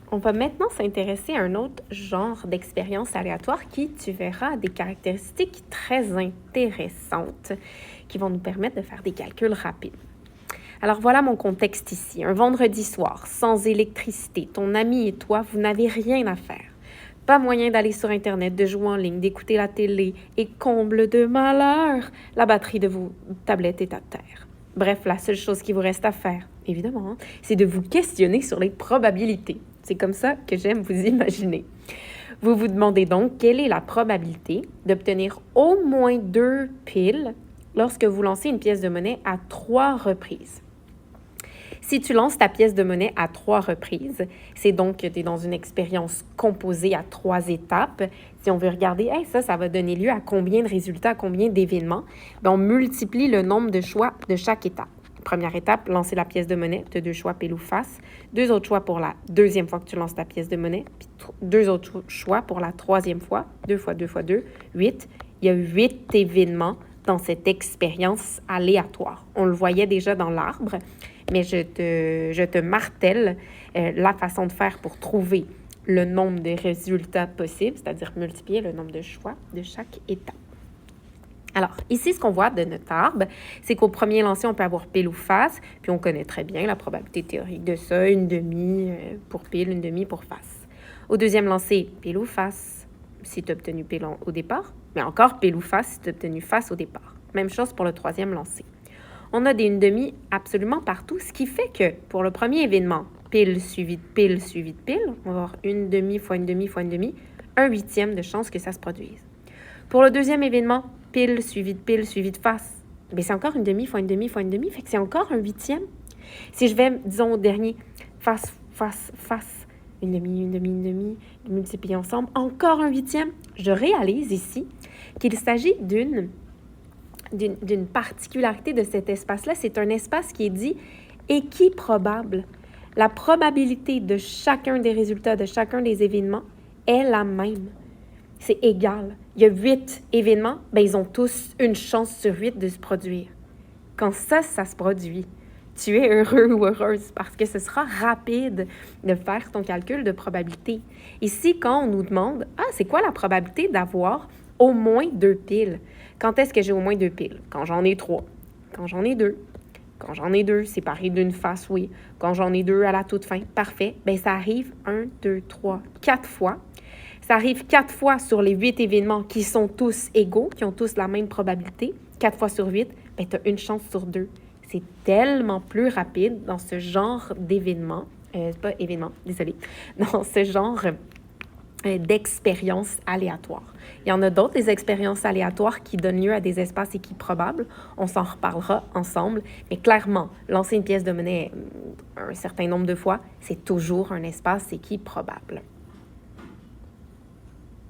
On va maintenant s'intéresser à un autre genre d'expérience aléatoire qui, tu verras, a des caractéristiques très intéressantes qui vont nous permettre de faire des calculs rapides. Alors voilà mon contexte ici. Un vendredi soir, sans électricité, ton ami et toi, vous n'avez rien à faire. Pas moyen d'aller sur Internet, de jouer en ligne, d'écouter la télé et comble de malheur, la batterie de vos tablettes est à terre. Bref, la seule chose qui vous reste à faire, évidemment, c'est de vous questionner sur les probabilités. C'est comme ça que j'aime vous imaginer. Vous vous demandez donc quelle est la probabilité d'obtenir au moins 2 piles lorsque vous lancez une pièce de monnaie à 3 reprises. Si tu lances ta pièce de monnaie à 3 reprises, c'est donc que tu es dans une expérience composée à 3 étapes. Si on veut regarder, ça va donner lieu à combien de résultats, à combien d'événements, bien, on multiplie le nombre de choix de chaque étape. Première étape, lancer la pièce de monnaie, tu as 2 choix pile ou face. 2 autres choix pour la deuxième fois que tu lances ta pièce de monnaie, puis 2 autres choix pour la troisième fois. 2 fois 2 fois 2, 8. Il y a 8 événements dans cette expérience aléatoire. On le voyait déjà dans l'arbre, mais je te martèle la façon de faire pour trouver le nombre de résultats possibles, c'est-à-dire multiplier le nombre de choix de chaque étape. Alors, ici, ce qu'on voit de notre arbre, c'est qu'au premier lancer, on peut avoir pile ou face, puis on connaît très bien la probabilité théorique de ça, une demi pour pile, une demi pour face. Au deuxième lancer, pile ou face, si tu as obtenu pile au départ, mais encore pile ou face si tu as obtenu face au départ. Même chose pour le troisième lancer. On a des une demi absolument partout, ce qui fait que pour le premier événement, pile suivi de pile suivi de pile, on va avoir une demi fois une demi fois une demi, 1/8 de chance que ça se produise. Pour le deuxième événement, pile suivi de face, bien, c'est encore une demi fois une demi fois une demi, fait que c'est encore 1/8. Si je vais, disons, au dernier, face, face, face, une demi, multiplier ensemble, encore 1/8, je réalise ici qu'il s'agit d'une particularité de cet espace-là. C'est un espace qui est dit équiprobable. La probabilité de chacun des résultats, de chacun des événements est la même. C'est égal. Il y a 8 événements, bien, ils ont tous une chance sur 8 de se produire. Quand ça se produit, tu es heureux ou heureuse parce que ce sera rapide de faire ton calcul de probabilité. Ici, quand on nous demande, c'est quoi la probabilité d'avoir au moins 2 piles? Quand est-ce que j'ai au moins 2 piles? Quand j'en ai 3. Quand j'en ai 2. Quand j'en ai 2, séparés d'une face, oui. Quand j'en ai 2 à la toute fin, parfait. Bien, ça arrive 1, 2, 3, 4 fois. Ça arrive 4 fois sur les 8 événements qui sont tous égaux, qui ont tous la même probabilité. 4 fois sur 8, bien, tu as une chance sur 2. C'est tellement plus rapide dans ce genre d'événement. Dans ce genre d'expériences aléatoires. Il y en a d'autres, des expériences aléatoires qui donnent lieu à des espaces équiprobables. On s'en reparlera ensemble. Mais clairement, lancer une pièce de monnaie un certain nombre de fois, c'est toujours un espace équiprobable.